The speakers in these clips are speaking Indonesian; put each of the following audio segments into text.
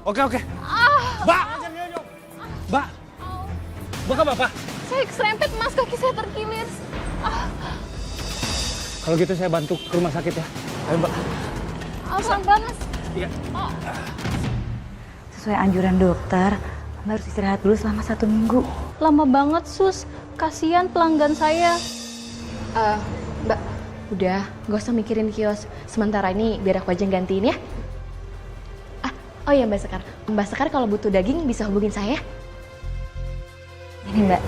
Oke. Mbak! Mbak! Mbak apa? Saya keserempet mas, kaki saya terkilir. Kalau gitu saya bantu ke rumah sakit ya. Ayo Mbak. Pelan-pelan mas. Iya. Sesuai anjuran dokter, Mbak harus istirahat dulu selama 1 minggu. Lama banget sus, kasihan pelanggan saya. Mbak, udah gak usah mikirin kios. Sementara ini biar aku aja yang gantiin ya. Oh iya Mbak Sekar. Mbak Sekar kalau butuh daging bisa hubungin saya. Ini Mbak.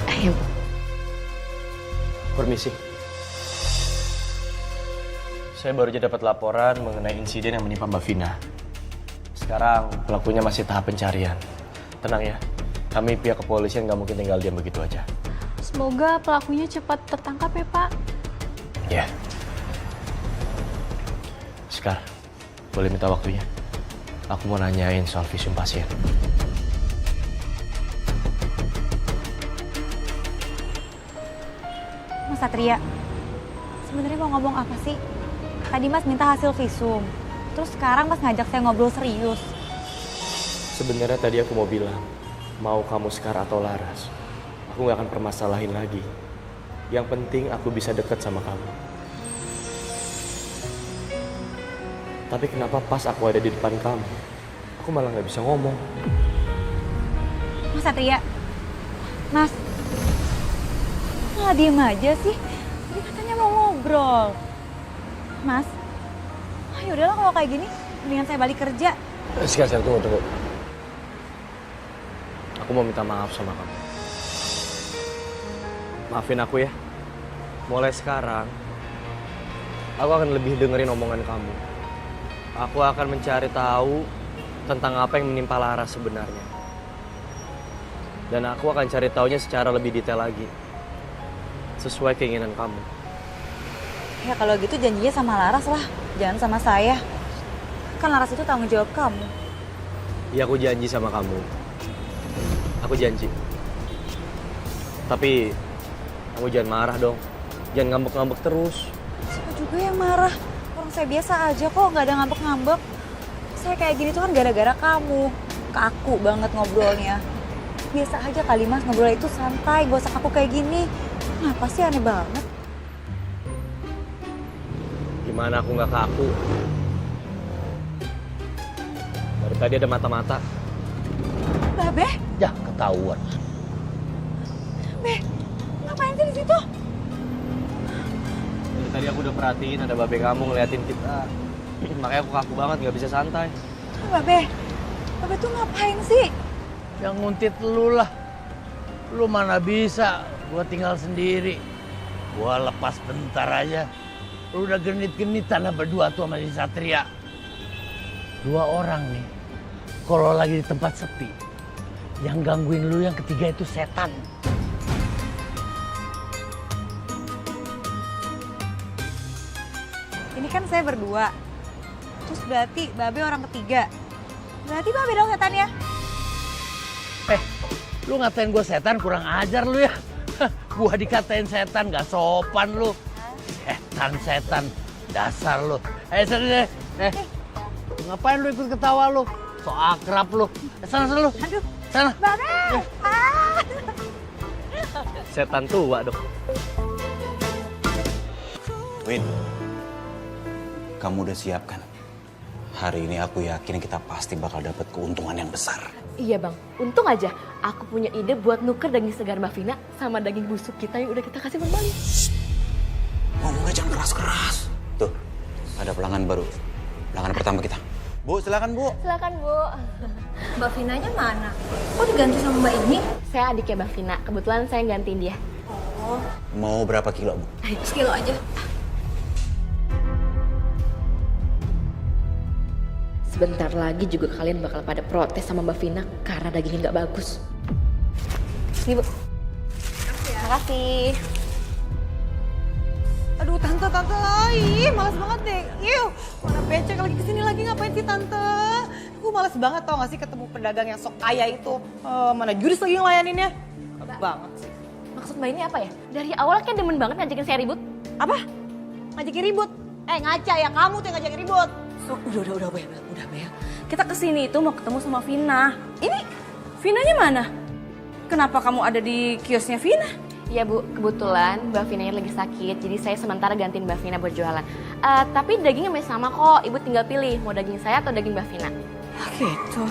Ayo. Permisi. Saya baru aja dapat laporan mengenai insiden yang menimpa Mbak Vina. Sekarang pelakunya masih tahap pencarian. Tenang ya, kami pihak kepolisian nggak mungkin tinggal diam begitu aja. Semoga pelakunya cepat tertangkap ya Pak. Ya. Sekar, boleh minta waktunya? Aku mau nanyain soal visum pasien. Mas Satria, sebenarnya mau ngomong apa sih? Tadi Mas minta hasil visum, terus sekarang Mas ngajak saya ngobrol serius. Sebenarnya tadi aku mau bilang, mau kamu Sekar atau Laras, aku nggak akan permasalahin lagi. Yang penting aku bisa deket sama kamu. Tapi kenapa pas aku ada di depan kamu, aku malah nggak bisa ngomong? Mas Satria, Mas, malah diem aja sih. Tadi katanya mau ngobrol. Mas, yaudahlah kalau kayak gini, mendingan saya balik kerja. Sekar, tunggu. Aku mau minta maaf sama kamu. Maafin aku ya. Mulai sekarang, aku akan lebih dengerin omongan kamu. Aku akan mencari tahu tentang apa yang menimpa Laras sebenarnya. Dan aku akan cari taunya secara lebih detail lagi. Sesuai keinginan kamu. Ya kalau gitu janjinya sama Laras lah, jangan sama saya. Kan Laras itu tanggung jawab kamu. Iya, aku janji sama kamu. Aku janji. Tapi kamu jangan marah dong. Jangan ngambek-ngambek terus. Siapa juga yang marah? Orang saya biasa aja kok, nggak ada ngambek-ngambek. Saya kayak gini tuh kan gara-gara kamu. Kaku banget ngobrolnya. Biasa aja kali Mas, ngobrol itu santai, gak usah kaku kayak gini. Kenapa sih, aneh banget? Gimana aku nggak kaku? Dari tadi ada mata-mata. Babe, Ya, ketahuan. Be, ngapain sih di situ? Dari tadi aku udah perhatiin ada babe kamu ngeliatin kita. Makanya aku kaku banget, nggak bisa santai. Babe tuh ngapain sih? Yang nguntit lu lah. Lu mana bisa, gua tinggal sendiri. Gua lepas bentar aja. Lu udah genit-genitan berdua tuh sama si Satria. 2 orang nih, kalau lagi di tempat sepi, yang gangguin lu yang ketiga itu setan. Ini kan saya berdua. Terus berarti Babe orang ketiga. Berarti Babe dong setannya. Lu ngatain gua setan kurang ajar lu ya. Gua dikatain setan gak sopan lu. Setan, dasar lu. Serius deh. Ngapain lu ikut ketawa lu? So akrab lu. Sana lu. Aduh, Sana. Babe! Setan tua dong. Win, kamu udah siap kan? Hari ini aku yakin kita pasti bakal dapat keuntungan yang besar. Iya bang, untung aja aku punya ide buat nuker daging segar Mbak Vina sama daging busuk kita yang udah kita kasih berbalik. Ngomongnya jangan keras-keras. Tuh, ada pelanggan baru. Pelanggan pertama kita. Bu, silakan Bu. Silakan Bu. Mbak Vinanya mana? Kok diganti sama Mbak ini? Saya adiknya Mbak Vina, kebetulan saya gantiin dia. Mau berapa kilo, Bu? Sekilo aja. Sebentar lagi juga kalian bakal pada protes sama Mbak Vina karena dagingnya nggak bagus. Nih Bu. Makasih. Aduh tante, ih males banget deh. Iuh, mana becek lagi kesini lagi ngapain sih tante? Gue males banget tau gak sih ketemu pedagang yang sok kaya itu. Mana juris lagi ngelayaninnya. Males banget sih. Maksud Mbak ini apa ya? Dari awal kan demen banget ngajakin saya ribut. Apa? Ngajakin ribut? Ngaca ya, kamu tuh yang ngajakin ribut. Udah Bel. Kita kesini itu mau ketemu sama Vina. Ini Vinanya mana? Kenapa kamu ada di kiosnya Vina? Ya Bu, kebetulan Mbak Vinanya lagi sakit, jadi saya sementara gantiin Mbak Vina buat jualan. Tapi dagingnya masih sama kok, Ibu tinggal pilih mau daging saya atau daging Mbak Vina. Gitu.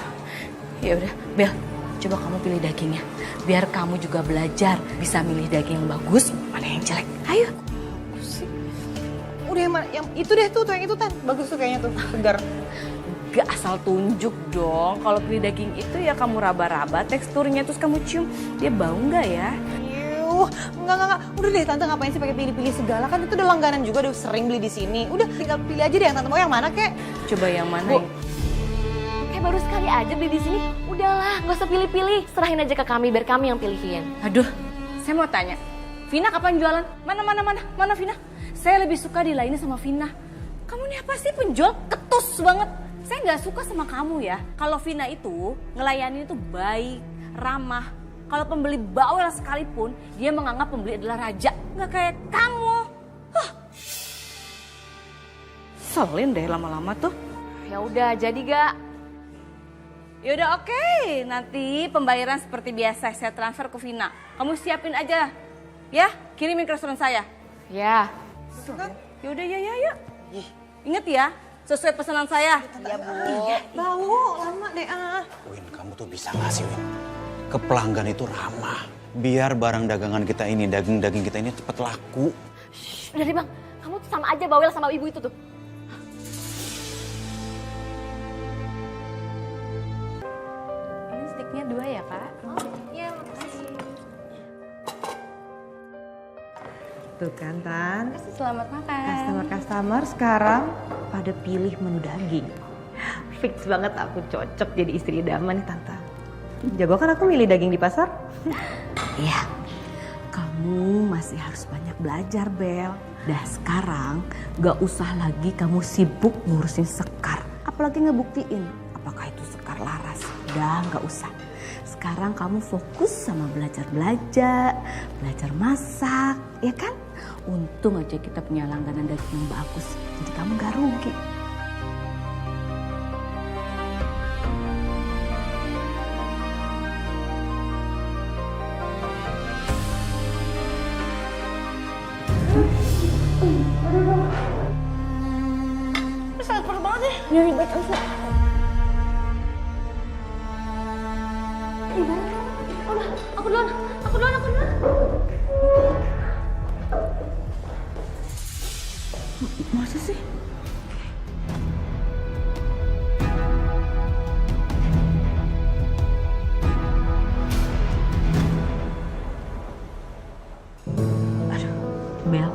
Ya udah, Bel, coba kamu pilih dagingnya. Biar kamu juga belajar bisa milih daging yang bagus, mana yang jelek. Ayo. Udah yang itu deh tuh yang itu Tan. Bagus tuh kayaknya tuh, segar. Gak asal tunjuk dong. Kalau pilih daging itu ya kamu raba-raba teksturnya terus kamu cium. Dia bau nggak ya? Enggak. Udah deh Tante ngapain sih pakai pilih-pilih segala, kan itu udah langganan juga, udah sering beli di sini. Udah tinggal pilih aja deh yang Tante mau yang mana kek. Coba yang mana? Bu, kayak baru sekali aja beli di sini. Udahlah, nggak usah pilih-pilih. Serahin aja ke kami biar kami yang pilihin. Aduh, saya mau tanya. Vina kapan jualan? Mana Vina? Saya lebih suka dilayani sama Vina. Kamu nih apa sih penjual ketus banget. Saya nggak suka sama kamu ya. Kalau Vina itu ngelayani itu baik, ramah. Kalau pembeli bawel sekalipun, dia menganggap pembeli adalah raja. Nggak kayak kamu. Selin deh lama-lama tuh. Ya udah, jadi gak? Yaudah oke, nanti pembayaran seperti biasa saya transfer ke Vina. Kamu siapin aja, ya, kirimin ke restoran saya. Ya. Yaudah ya. Ingat ya, sesuai pesanan saya. Iya Bu. Bau lama deh Win, kamu tuh bisa nggak sih, Win? Ke pelanggan itu ramah. Biar barang dagangan kita ini, daging-daging kita ini cepat laku. Shh, udah deh Bang, kamu tuh sama aja bawel sama ibu itu tuh. Ini sticknya 2 ya Kak? Iya, makasih. Tuh kan Tan, Selamat makan. customer sekarang pada pilih menu daging. Fix banget aku cocok jadi istri idaman nih Tante. Jago kan aku milih daging di pasar? Iya, kamu masih harus banyak belajar Bel. Dah sekarang gak usah lagi kamu sibuk ngurusin Sekar. Apalagi ngebuktiin apakah itu Sekar laras. Udah gak usah. Sekarang kamu fokus sama belajar masak, ya kan? Untung aja kita punya langganan daging yang bagus, jadi kamu gak rugi. Sangat perlu banget ya. Nyari baik langsung. Aku duluan. Masa sih? Bel,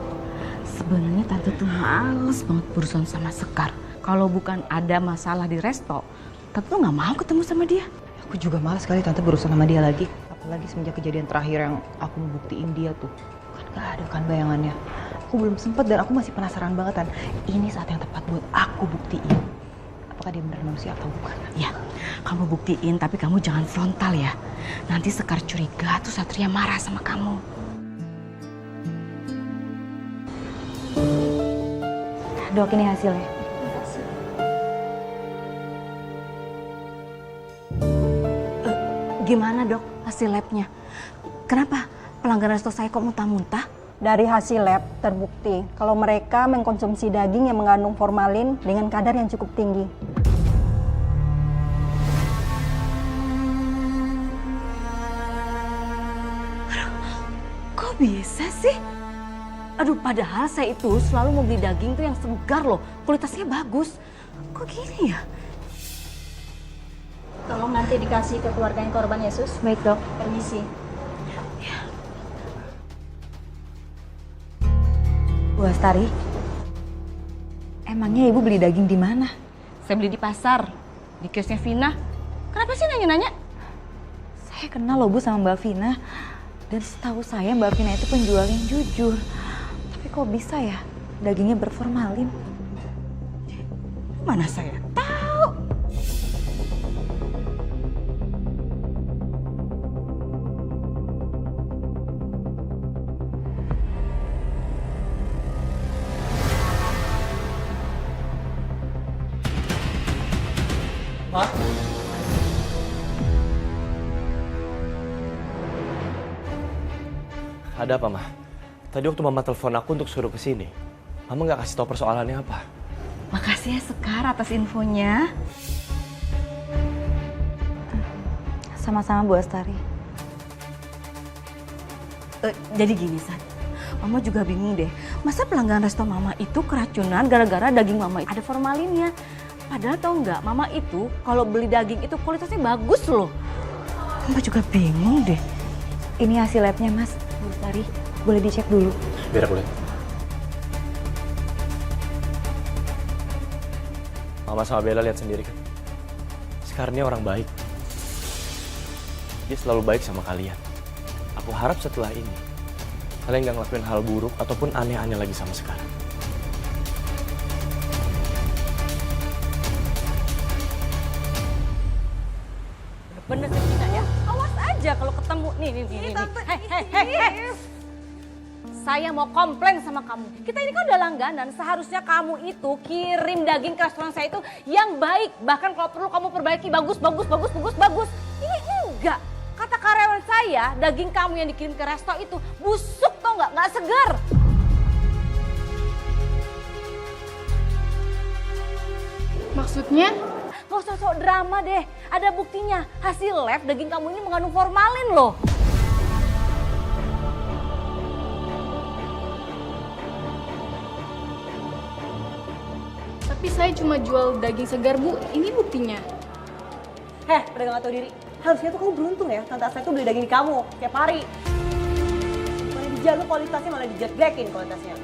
sebenarnya Tante tuh males banget berurusan sama Sekar. Kalau bukan ada masalah di resto, Tante tuh nggak mau ketemu sama dia. Aku juga malas sekali Tante berurusan sama dia lagi. Apalagi semenjak kejadian terakhir yang aku mau buktiin dia tuh. Kan gak ada kan bayangannya. Aku belum sempet dan aku masih penasaran banget kan. Ini saat yang tepat buat aku buktiin. Apakah dia benar manusia atau bukan. Ya, kamu buktiin tapi kamu jangan frontal ya. Nanti Sekar curiga tuh Satria marah sama kamu. Dok, ini hasilnya. Gimana dok hasil labnya? Kenapa pelanggan resto saya kok muntah-muntah? Dari hasil lab terbukti kalau mereka mengkonsumsi daging yang mengandung formalin dengan kadar yang cukup tinggi. Kok bisa sih? Aduh, padahal saya itu selalu mau beli daging tuh yang segar loh, kualitasnya bagus. Kok gini ya? Tolong nanti dikasih ke keluarganya korban Yesus. Baik dok. Permisi. Bu Astari, emangnya ibu beli daging di mana? Saya beli di pasar, di kiosnya Vina. Kenapa sih nanya-nanya? Saya kenal loh Bu sama Mbak Vina. Dan setahu saya Mbak Vina itu penjual yang jujur. Tapi kok bisa ya dagingnya berformalin? Mana saya tahu? Hah? Ada apa, Ma? Tadi waktu Mama telepon aku untuk suruh kesini, Mama nggak kasih tahu persoalannya apa. Makasih ya Sekar atas infonya. Sama-sama Bu Astari. Jadi gini San, Mama juga bingung deh. Masa pelanggan resto Mama itu keracunan gara-gara daging Mama ada formalinnya? Padahal tau nggak, Mama itu kalau beli daging itu kualitasnya bagus loh. Mama juga bingung deh. Ini hasil labnya Mas, Bu Astari. Boleh dicek dulu. Biar aku lihat. Mama sama Bella lihat sendiri kan. Sekar ini orang baik. Dia selalu baik sama kalian. Aku harap setelah ini kalian gak ngelakuin hal buruk ataupun aneh-aneh lagi sama Sekar. Bener sih Vina ya, awas aja kalau ketemu. Nih. Hei. Saya mau komplain sama kamu. Kita ini kan udah langganan, seharusnya kamu itu kirim daging ke restoran saya itu yang baik. Bahkan kalau perlu kamu perbaiki bagus. Ini enggak. Kata karyawan saya, daging kamu yang dikirim ke resto itu busuk tau nggak segar. Maksudnya? Gak usah sok drama deh, ada buktinya. Hasil lab daging kamu ini mengandung formalin loh. Tapi saya cuma jual daging segar, Bu. Ini buktinya. Pedagang gak tau diri. Harusnya tuh kamu beruntung ya, Tante Astrid tuh beli daging di kamu tiap hari. Bukannya dijaga kualitasnya, malah dijelek-jelekin kualitasnya.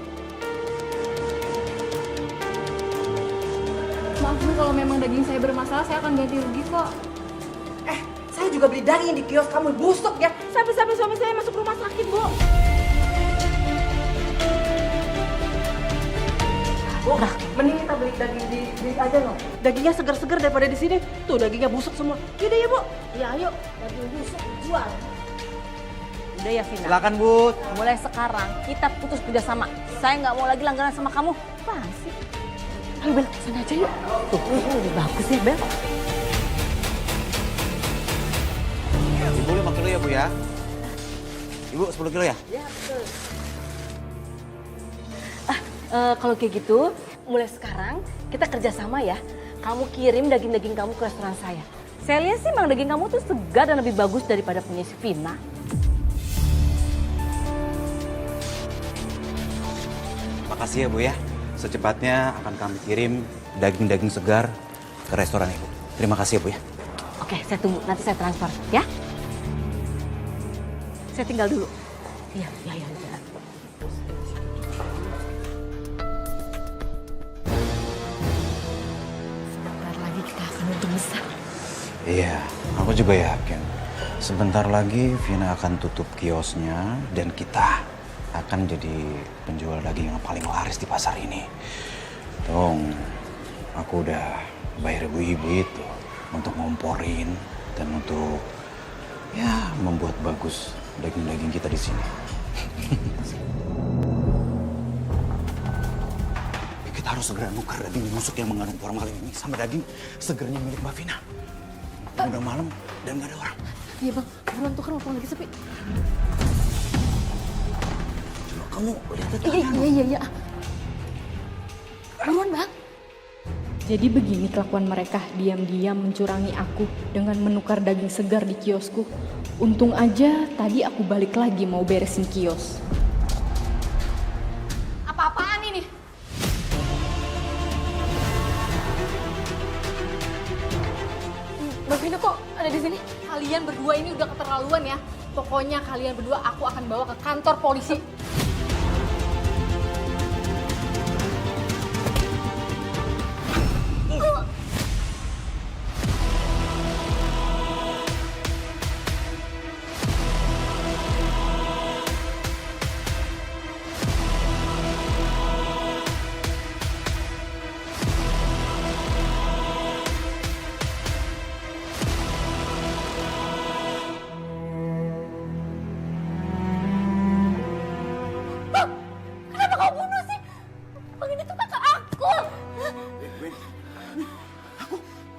Maaf Bu, kalau memang daging saya bermasalah, saya akan ganti rugi kok. Saya juga beli daging di kios kamu, busuk ya. Sampai suami saya masuk rumah sakit, Bu. Udah, mending kita beli daging di aja loh. Dagingnya segar-segar daripada di sini. Tuh dagingnya busuk semua. Yaudah ya Bu. Iya ayo, daging busuk jual. Udah ya Vina. Silakan Bu. Mulai sekarang kita putus kerjasama. Saya nggak mau lagi langganan sama kamu. Apaan sih? Ayo Bel, kesana aja yuk. Tuh, ini lebih bagus ya Bel. Ibu 5 kilo ya Bu ya? Ibu 10 kilo ya? Ya betul. Kalau kayak gitu, mulai sekarang kita kerjasama ya. Kamu kirim daging-daging kamu ke restoran saya. Saya lihat sih emang daging kamu tuh segar dan lebih bagus daripada punya si Vina. Makasih ya Bu ya. Secepatnya akan kami kirim daging-daging segar ke restoran Ibu. Terima kasih ya Bu ya. Oke, saya tunggu. Nanti saya transfer ya. Saya tinggal dulu. Iya. Sebentar lagi kita akan untung besar. Iya, aku juga yakin. Sebentar lagi Vina akan tutup kiosnya dan kita akan jadi penjual daging yang paling laris di pasar ini. Dong, aku udah bayar ibu-ibu itu untuk ngomporin dan untuk ya membuat bagus daging-daging kita di sini. Kita harus segera nukar daging busuk yang mengandung formalin ini sama daging segernya milik Mbak Vina. Udah malam dan gak ada orang. Iya Bang, buruan tuh kan mumpung lagi sepi. Coba kamu lihat itu. Iya. Buruan Bang. Jadi begini kelakuan mereka, diam-diam mencurangi aku dengan menukar daging segar di kiosku. Untung aja tadi aku balik lagi mau beresin kios. Apa-apaan ini? Mbak Vina kok ada di sini? Kalian berdua ini udah keterlaluan ya. Pokoknya kalian berdua aku akan bawa ke kantor polisi.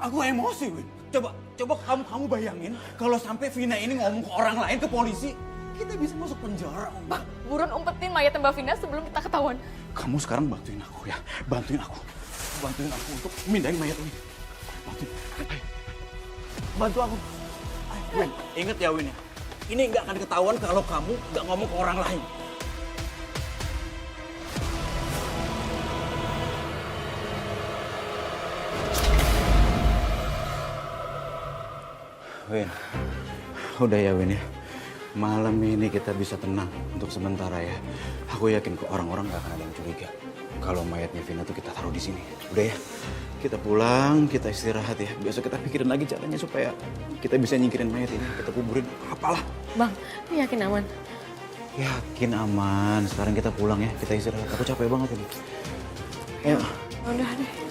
Aku emosi, Win. Coba kamu bayangin kalau sampai Vina ini ngomong ke orang lain, ke polisi, kita bisa masuk penjara, Om. Bang, buruan umpetin mayat Mbak Vina sebelum kita ketahuan. Kamu sekarang bantuin aku ya, bantuin aku untuk mindahin mayat ini. Bantu aku. Ayo, Win, inget ya Win ya. Ini nggak akan ketahuan kalau kamu nggak ngomong ke orang lain. Win, udah ya Win ya. Malam ini kita bisa tenang untuk sementara ya. Aku yakin kok orang-orang gak akan ada yang curiga kalau mayatnya Vina tuh kita taruh di sini. Udah ya, kita pulang, kita istirahat ya. Besok kita pikirin lagi caranya supaya kita bisa nyingkirin mayat ini, kita kuburin, apalah. Bang, lu yakin aman? Yakin aman. Sekarang kita pulang ya, kita istirahat. Aku capek banget ini. Ayo. Udah deh.